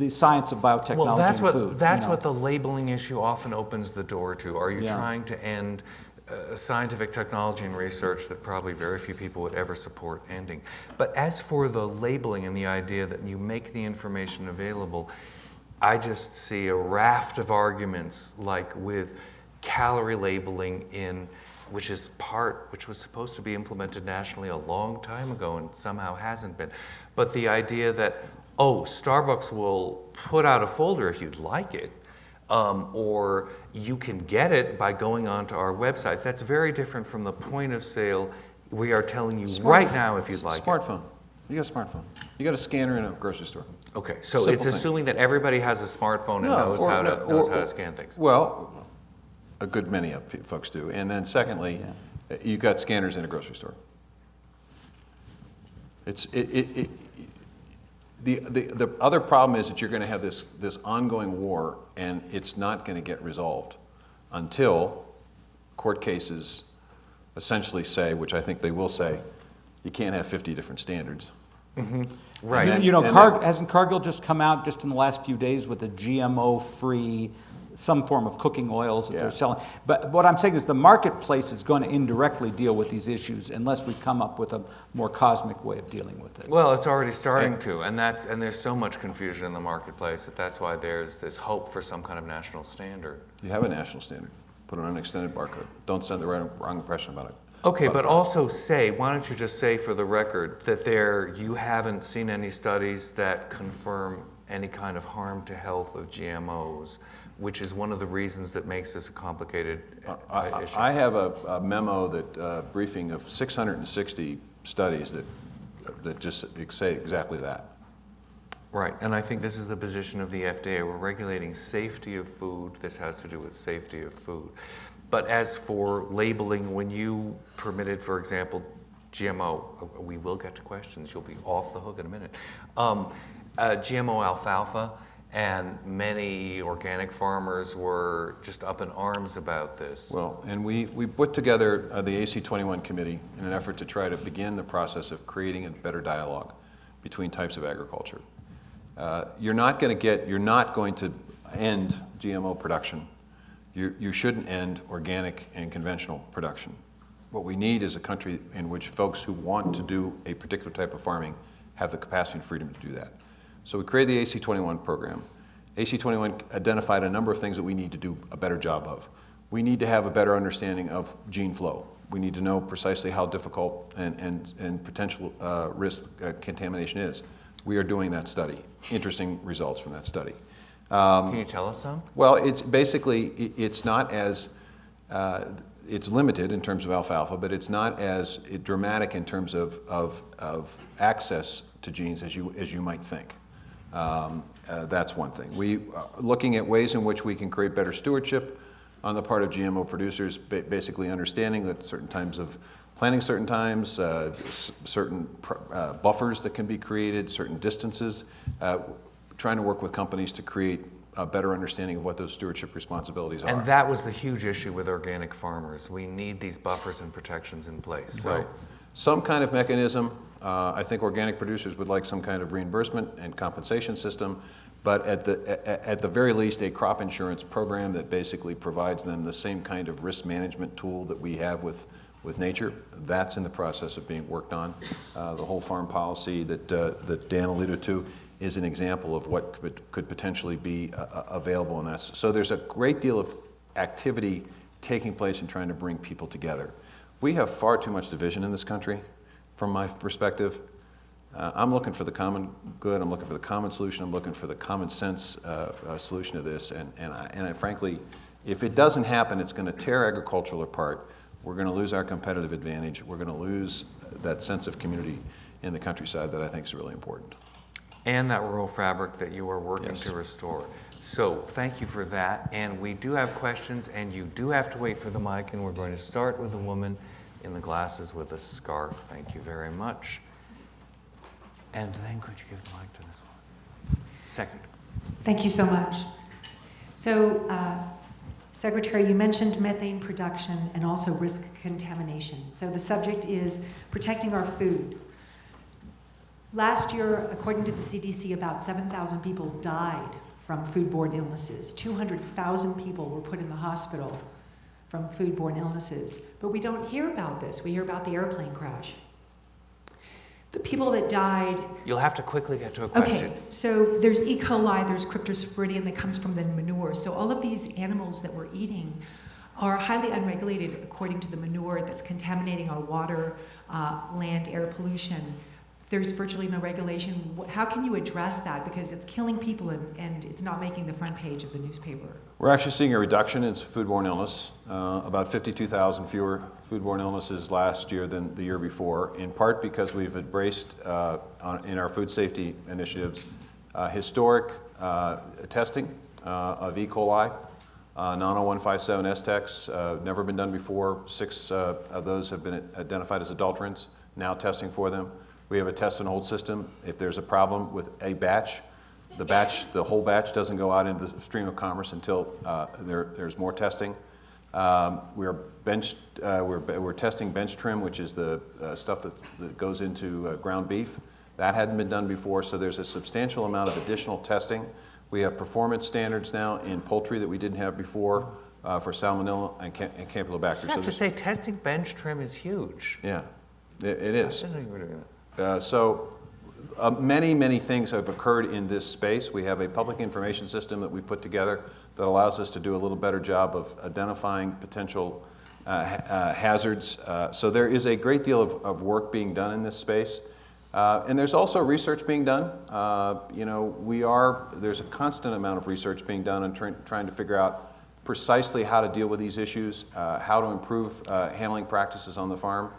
Speaker 2: science of biotechnology and food.
Speaker 1: That's what the labeling issue often opens the door to. Are you trying to end scientific technology and research that probably very few people would ever support ending? But as for the labeling and the idea that you make the information available, I just see a raft of arguments, like with calorie labeling which was supposed to be implemented nationally a long time ago and somehow hasn't been. But the idea that, Starbucks will put out a folder if you'd like it, or you can get it by going onto our website. That's very different from the point of sale. We are telling you right now if you'd like
Speaker 3: Smartphone. You got a smartphone. You got a scanner in a grocery store.
Speaker 1: Okay, so it's assuming that everybody has a smartphone and knows how to scan things.
Speaker 3: Well, a good many of folks do. And then secondly, you've got scanners in a grocery store. The other problem is that you're going to have this ongoing war, and it's not going to get resolved until court cases essentially say, which I think they will say, you can't have 50 different standards.
Speaker 1: Mm-hmm. Right.
Speaker 2: Hasn't Cargill just come out just in the last few days with a GMO-free, some form of cooking oils that they're selling? But what I'm saying is the marketplace is going to indirectly deal with these issues unless we come up with a more cosmic way of dealing with it.
Speaker 1: Well, it's already starting to, and there's so much confusion in the marketplace that's why there's this hope for some kind of national standard.
Speaker 3: You have a national standard. Put it on an extended barcode. Don't send the wrong impression about it.
Speaker 1: Okay, but also why don't you just say for the record that you haven't seen any studies that confirm any kind of harm to health of GMOs, which is one of the reasons that makes this a complicated issue.
Speaker 3: I have a memo briefing of 660 studies that just say exactly that.
Speaker 1: Right, and I think this is the position of the FDA. We're regulating safety of food. This has to do with safety of food. But as for labeling, when you permitted, for example, GMO, we will get to questions. You'll be off the hook in a minute. GMO alfalfa, and many organic farmers were just up in arms about this.
Speaker 3: Well, and we put together the AC21 committee in an effort to try to begin the process of creating a better dialogue between types of agriculture. You're not going to end GMO production. You shouldn't end organic and conventional production. What we need is a country in which folks who want to do a particular type of farming have the capacity and freedom to do that. So we created the AC21 program. AC21 identified a number of things that we need to do a better job of. We need to have a better understanding of gene flow. We need to know precisely how difficult and potential risk contamination is. We are doing that study. Interesting results from that study.
Speaker 1: Can you tell us some?
Speaker 3: Well, it's basically, it's not as, it's limited in terms of alfalfa, but it's not as dramatic in terms of access to genes as you might think. That's one thing. We are looking at ways in which we can create better stewardship on the part of GMO producers, basically understanding that certain times of planting, certain times, certain buffers that can be created, certain distances, trying to work with companies to create a better understanding of what those stewardship responsibilities are.
Speaker 1: And that was the huge issue with organic farmers. We need these buffers and protections in place. So.
Speaker 3: Right. Some kind of mechanism. I think organic producers would like some kind of reimbursement and compensation system, but at the very least, a crop insurance program that basically provides them the same kind of risk management tool that we have with nature. That's in the process of being worked on. The whole farm policy that Dan alluded to is an example of what could potentially be available in that. So there's a great deal of activity taking place in trying to bring people together. We have far too much division in this country, from my perspective. I'm looking for the common good. I'm looking for the common solution. I'm looking for the common sense solution to this. And frankly, if it doesn't happen, it's going to tear agriculture apart. We're going to lose our competitive advantage. We're going to lose that sense of community in the countryside that I think is really important.
Speaker 1: And that rural fabric that you are working
Speaker 3: Yes.
Speaker 1: to restore. So thank you for that. And we do have questions, and you do have to wait for the mic, and we're going to start with the woman in the glasses with a scarf. Thank you very much. And then could you give the mic to this one? Second.
Speaker 4: Thank you so much. So, Secretary, you mentioned methane production and also risk contamination. So the subject is protecting our food. Last year, according to the CDC, about 7,000 people died from foodborne illnesses. 200,000 people were put in the hospital from foodborne illnesses. But we don't hear about this. We hear about the airplane crash. The people that died...
Speaker 1: You'll have to quickly get to a question.
Speaker 4: Okay, so there's E. coli, there's Cryptosporidium that comes from the manure. So all of these animals that we're eating are highly unregulated according to the manure that's contaminating our water, land, air pollution. There's virtually no regulation. How can you address that? Because it's killing people and it's not making the front page of the newspaper.
Speaker 3: We're actually seeing a reduction in foodborne illness, about 52,000 fewer foodborne illnesses last year than the year before, in part because we've embraced in our food safety initiatives historic testing of E. coli, non-0157 never been done before. 6 of those have been identified as adulterants, now testing for them. We have a test and hold system. If there's a problem with a batch, the whole batch doesn't go out into the stream of commerce until there's more testing. We're testing bench trim, which is the stuff that goes into ground beef. That hadn't been done before, so there's a substantial amount of additional testing. We have performance standards now in poultry that we didn't have before for salmonella and Campylobacter.
Speaker 1: I just have to say, testing bench trim is huge.
Speaker 3: Yeah, it is.
Speaker 1: I didn't know you were doing that.
Speaker 3: Many things have occurred in this space. We have a public information system that we put together that allows us to do a little better job of identifying potential hazards. So there is a great deal of work being done in this space. And there's also research being done. There's a constant amount of research being done on trying to figure out precisely how to deal with these issues, how to improve handling practices on the farm.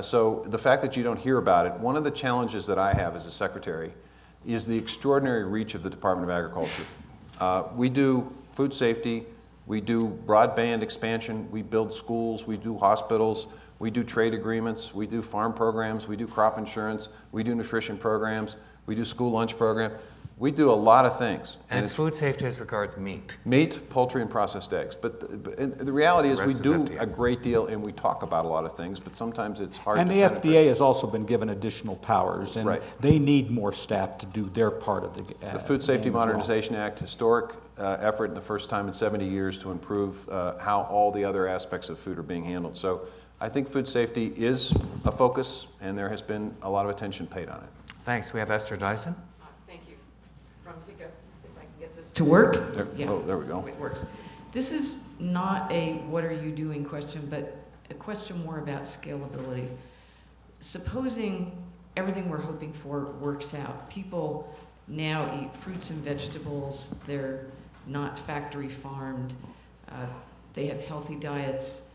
Speaker 3: So the fact that you don't hear about it, one of the challenges that I have as a secretary is the extraordinary reach of the Department of Agriculture. We do food safety, we do broadband expansion, we build schools, we do hospitals, we do trade agreements, we do farm programs, we do crop insurance, we do nutrition programs, we do school lunch program. We do a lot of things.
Speaker 1: And it's food safety as regards meat.
Speaker 3: Meat, poultry, and processed eggs. But the reality is we do a great deal and we talk about a lot of things, but sometimes it's hard
Speaker 2: And
Speaker 3: to
Speaker 2: the
Speaker 3: penetrate.
Speaker 2: FDA has also been given additional powers, and
Speaker 3: Right.
Speaker 2: they need more staff to do their part of the
Speaker 3: The Food Safety
Speaker 2: game as well.
Speaker 3: Modernization Act, historic effort in the first time in 70 years to improve how all the other aspects of food are being handled. So I think food safety is a focus, and there has been a lot of attention paid on it.
Speaker 1: Thanks. We have Esther Dyson.
Speaker 5: Thank you. From Hiccup, if I can get this to work.
Speaker 3: There,
Speaker 5: Yeah.
Speaker 3: Oh, there we go.
Speaker 5: It works. This is not a what are you doing question, but a question more about scalability. Supposing everything we're hoping for works out, people now eat fruits and vegetables, they're not factory farmed, they have healthy diets.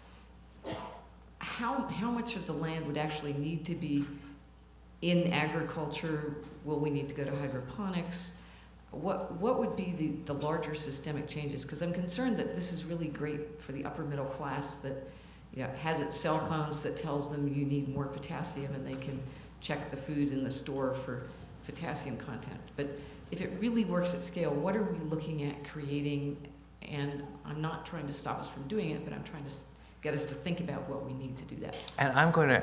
Speaker 5: How much of the land would actually need to be in agriculture? Will we need to go to hydroponics? What would be the larger systemic changes? Because I'm concerned that this is really great for the upper middle class that has its cell phones that tells them you need more potassium and they can check the food in the store for potassium content. But if it really works at scale, what are we looking at creating? And I'm not trying to stop us from doing it, but I'm trying to get us to think about what we need to do that.
Speaker 1: And I'm going to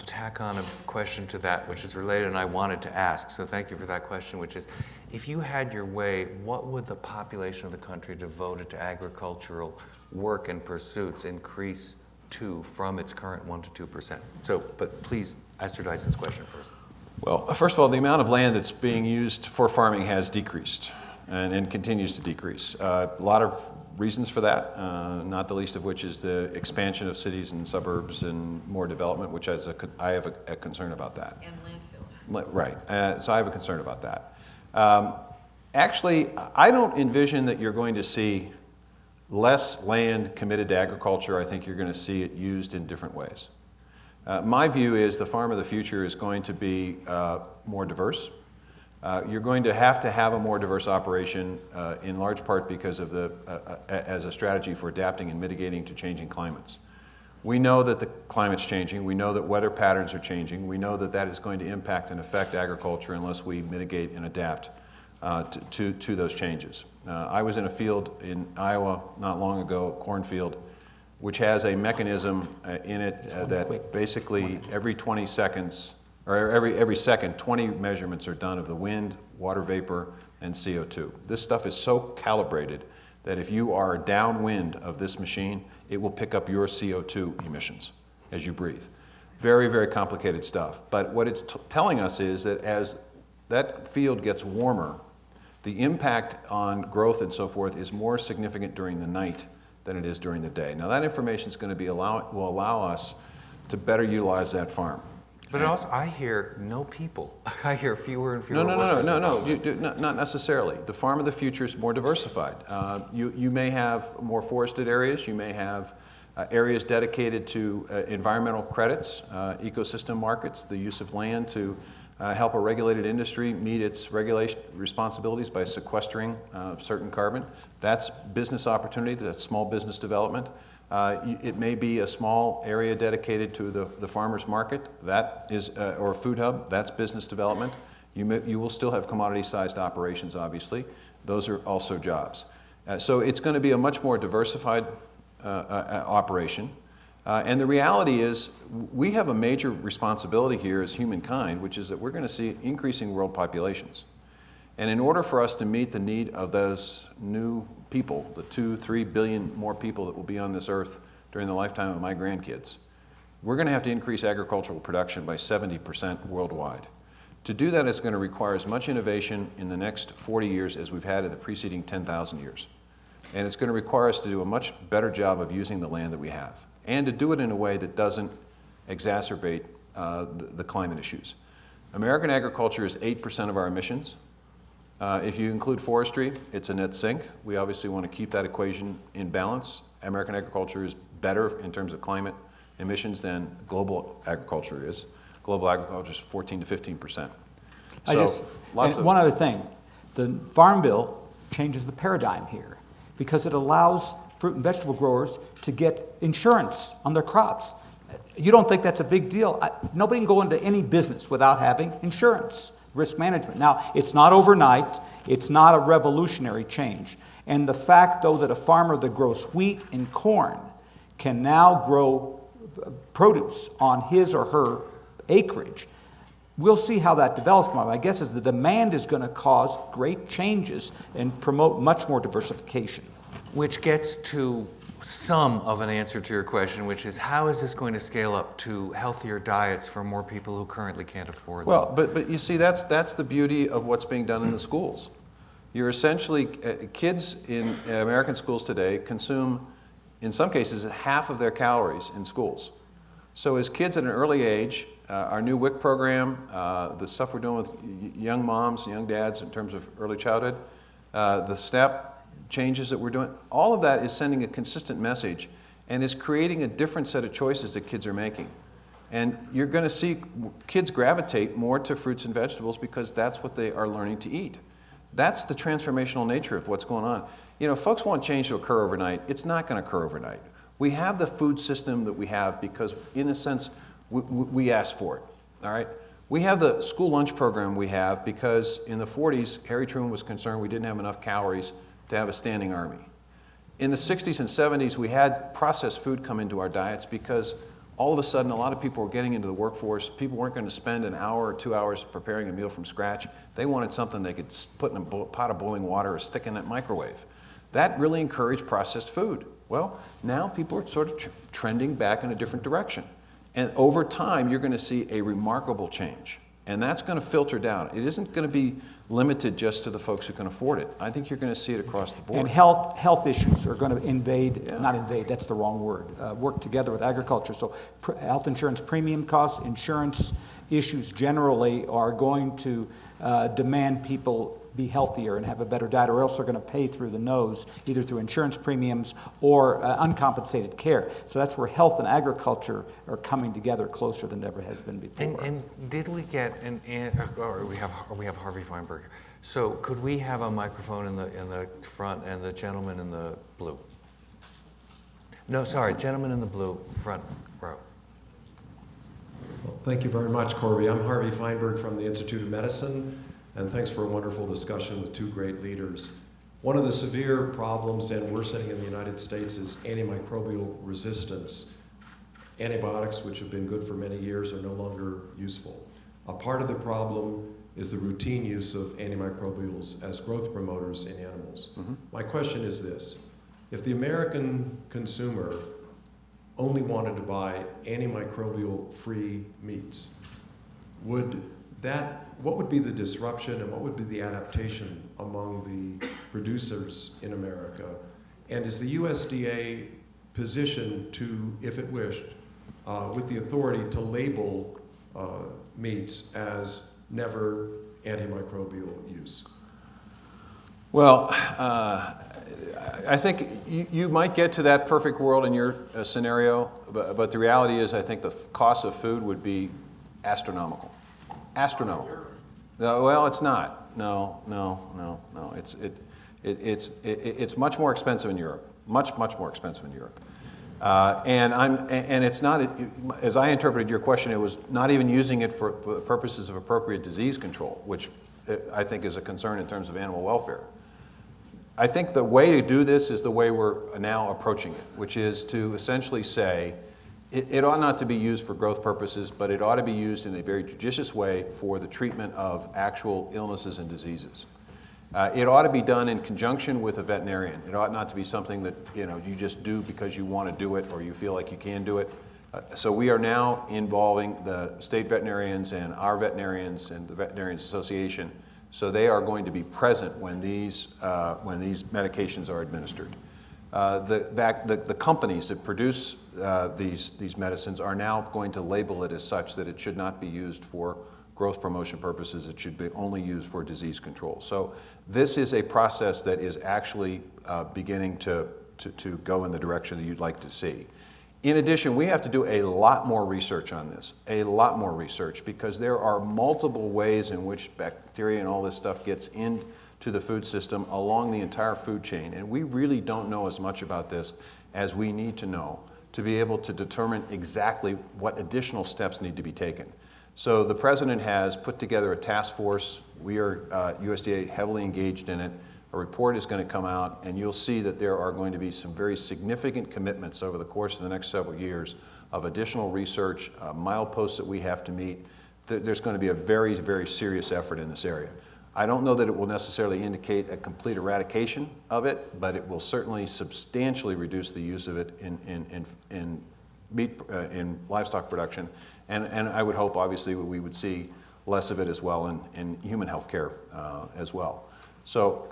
Speaker 1: tack on a question to that, which is related and I wanted to ask. So thank you for that question, which is, if you had your way, what would the population of the country devoted to agricultural work and pursuits increase to from its current 1% to 2%? So, but please, Esther Dyson's question first.
Speaker 3: Well, first of all, the amount of land that's being used for farming has decreased and continues to decrease. A lot of reasons for that, not the least of which is the expansion of cities and suburbs and more development, which I have a concern about that.
Speaker 5: And landfill.
Speaker 3: Right, so I have a concern about that. Actually, I don't envision that you're going to see less land committed to agriculture. I think you're going to see it used in different ways. My view is the farm of the future is going to be more diverse. You're going to have a more diverse operation in large part because of as a strategy for adapting and mitigating to changing climates. We know that the climate's changing. We know that weather patterns are changing. We know that that is going to impact and affect agriculture unless we mitigate and adapt to those changes. I was in a field in Iowa not long ago, a cornfield, which has a mechanism in it that basically every 20 seconds, or every second, 20 measurements are done of the wind, water vapor, and CO2. This stuff is so calibrated that if you are downwind of this machine, it will pick up your CO2 emissions as you breathe. Very, very complicated stuff. But what it's telling us is that as that field gets warmer, the impact on growth and so forth is more significant during the night than it is during the day. Now that information is going to will allow us to better utilize that farm.
Speaker 1: But also, I hear no people. I hear fewer and fewer
Speaker 3: No,
Speaker 1: workers.
Speaker 3: not necessarily. The farm of the future is more diversified. You may have more forested areas. You may have areas dedicated to environmental credits, ecosystem markets, the use of land to help a regulated industry meet its regulation responsibilities by sequestering certain carbon. That's business opportunity, that's small business development. It may be a small area dedicated to the farmer's market, that is, or food hub, that's business development. You will still have commodity-sized operations, obviously. Those are also jobs. So it's going to be a much more diversified operation. And the reality is, we have a major responsibility here as humankind, which is that we're going to see increasing world populations. And in order for us to meet the need of those new people, the 2-3 billion more people that will be on this earth during the lifetime of my grandkids, we're going to have to increase agricultural production by 70% worldwide. To do that, it's going to require as much innovation in the next 40 years as we've had in the preceding 10,000 years. And it's going to require us to do a much better job of using the land that we have, and to do it in a way that doesn't exacerbate the climate issues. American agriculture is 8% of our emissions. If you include forestry, it's a net sink. We obviously want to keep that equation in balance. American agriculture is better in terms of climate emissions than global agriculture is. Global agriculture is 14 to 15%.
Speaker 2: One other thing, the Farm Bill changes the paradigm here because it allows fruit and vegetable growers to get insurance on their crops. You don't think that's a big deal? Nobody can go into any business without having insurance, risk management. Now, it's not overnight. It's not a revolutionary change. And the fact, though, that a farmer that grows wheat and corn can now grow produce on his or her acreage, we'll see how that develops. My guess is the demand is going to cause great changes and promote much more diversification.
Speaker 1: Which gets to some of an answer to your question, which is how is this going to scale up to healthier diets for more people who currently can't afford them?
Speaker 3: Well, but you see, that's the beauty of what's being done in the schools. You're essentially, kids in American schools today consume, in some cases, half of their calories in schools. So as kids at an early age, our new WIC program, the stuff we're doing with young moms, young dads in terms of early childhood, the SNAP changes that we're doing, all of that is sending a consistent message and is creating a different set of choices that kids are making. And you're going to see kids gravitate more to fruits and vegetables because that's what they are learning to eat. That's the transformational nature of what's going on. You know, folks want change to occur overnight. It's not going to occur overnight. We have the food system that we have because, in a sense, we asked for it, all right? We have the school lunch program we have because in the 40s, Harry Truman was concerned we didn't have enough calories to have a standing army. In the 60s and 70s, we had processed food come into our diets because all of a sudden a lot of people were getting into the workforce. People weren't going to spend an hour or 2 hours preparing a meal from scratch. They wanted something they could put in a pot of boiling water or stick in that microwave. That really encouraged processed food. Well, now people are sort of trending back in a different direction. And over time, you're going to see a remarkable change. And that's going to filter down. It isn't going to be limited just to the folks who can afford it. I think you're going to see it across the board.
Speaker 2: And health issues are going to not invade, that's the wrong word, work together with agriculture. So health insurance premium costs, insurance issues generally are going to demand people be healthier and have a better diet, or else they're going to pay through the nose, either through insurance premiums or uncompensated care. So that's where health and agriculture are coming together closer than ever has been before.
Speaker 1: And did we get or we have Harvey Feinberg. So could we have a microphone in the front and the gentleman in the blue? No, sorry, gentleman in the blue, front row.
Speaker 6: Well, thank you very much, Corby. I'm Harvey Feinberg from the Institute of Medicine, and thanks for a wonderful discussion with two great leaders. One of the severe problems and worsening in the United States is antimicrobial resistance. Antibiotics, which have been good for many years, are no longer useful. A part of the problem is the routine use of antimicrobials as growth promoters in animals. Mm-hmm. My question is this: if the American consumer only wanted to buy antimicrobial-free meats, what would be the disruption and what would be the adaptation among the producers in America? And is the USDA positioned to, if it wished, with the authority to label meats as never antimicrobial use?
Speaker 3: Well, I think you might get to that perfect world in your scenario, but the reality is I think the cost of food would be astronomical. Astronomical. No, well, it's not. No. It's much more expensive in Europe. Much more expensive in Europe. And it's not, as I interpreted your question, it was not even using it for purposes of appropriate disease control, which I think is a concern in terms of animal welfare. I think the way to do this is the way we're now approaching it, which is to essentially say it ought not to be used for growth purposes, but it ought to be used in a very judicious way for the treatment of actual illnesses and diseases. It ought to be done in conjunction with a veterinarian. It ought not to be something that you just do because you want to do it or you feel like you can do it. So we are now involving the state veterinarians and our veterinarians and the Veterinarians Association, so they are going to be present when these medications are administered. The companies that produce these medicines are now going to label it as such that it should not be used for growth promotion purposes. It should be only used for disease control. So this is a process that is actually beginning to go in the direction that you'd like to see. In addition, we have to do a lot more research on this, a lot more research, because there are multiple ways in which bacteria and all this stuff gets into the food system along the entire food chain. And we really don't know as much about this as we need to know to be able to determine exactly what additional steps need to be taken. So the President has put together a task force. We are, USDA, heavily engaged in it. A report is going to come out, and you'll see that there are going to be some very significant commitments over the course of the next several years of additional research, mileposts that we have to meet. There's going to be a very, very serious effort in this area. I don't know that it will necessarily indicate a complete eradication of it, but it will certainly substantially reduce the use of it in meat, in livestock production, and I would hope, obviously, we would see less of it as well in human health care as well. So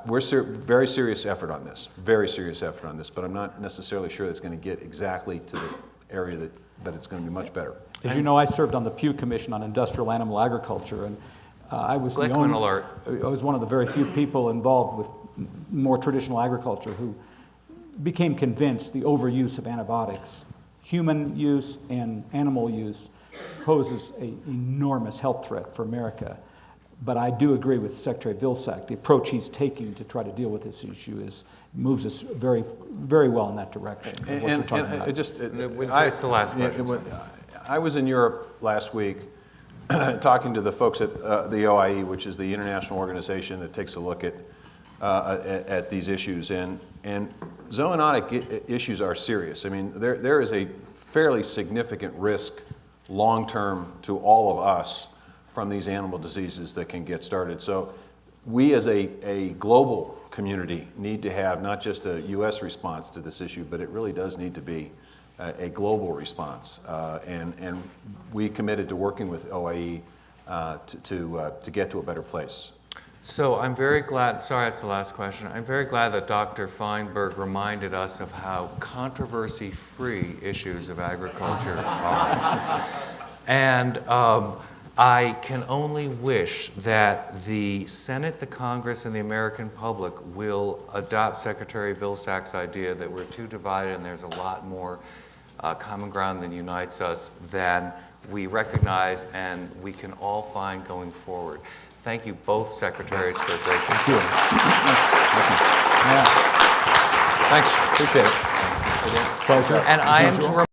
Speaker 3: we're very serious effort on this, very serious effort on this, but I'm not necessarily sure it's going to get exactly to the area that it's going to be much better.
Speaker 2: As you know, I served on the Pew Commission on Industrial Animal Agriculture, and I was
Speaker 1: Glickman alert.
Speaker 2: I was one of the very few people involved with more traditional agriculture who became convinced the overuse of antibiotics, human use and animal use, poses an enormous health threat for America. But I do agree with Secretary Vilsack. The approach he's taking to try to deal with this issue moves us very, very well in that direction.
Speaker 1: It's the last question.
Speaker 3: I was in Europe last week talking to the folks at the OIE, which is the international organization that takes a look at these issues. And zoonotic issues are serious. I mean, there is a fairly significant risk long-term to all of us from these animal diseases that can get started. So we as a global community need to have not just a U.S. response to this issue, but it really does need to be a global response. And we committed to working with OIE to get to a better place.
Speaker 1: So I'm very glad, sorry that's the last question, I'm very glad that Dr. Feinberg reminded us of how controversy-free issues of agriculture are. And I can only wish that the Senate, the Congress, and the American public will adopt Secretary Vilsack's idea that we're too divided and there's a lot more common ground that unites us than we recognize and we can all find going forward. Thank you both Secretaries for a great discussion.
Speaker 3: Thanks, appreciate it.
Speaker 2: Pleasure.
Speaker 1: And I am to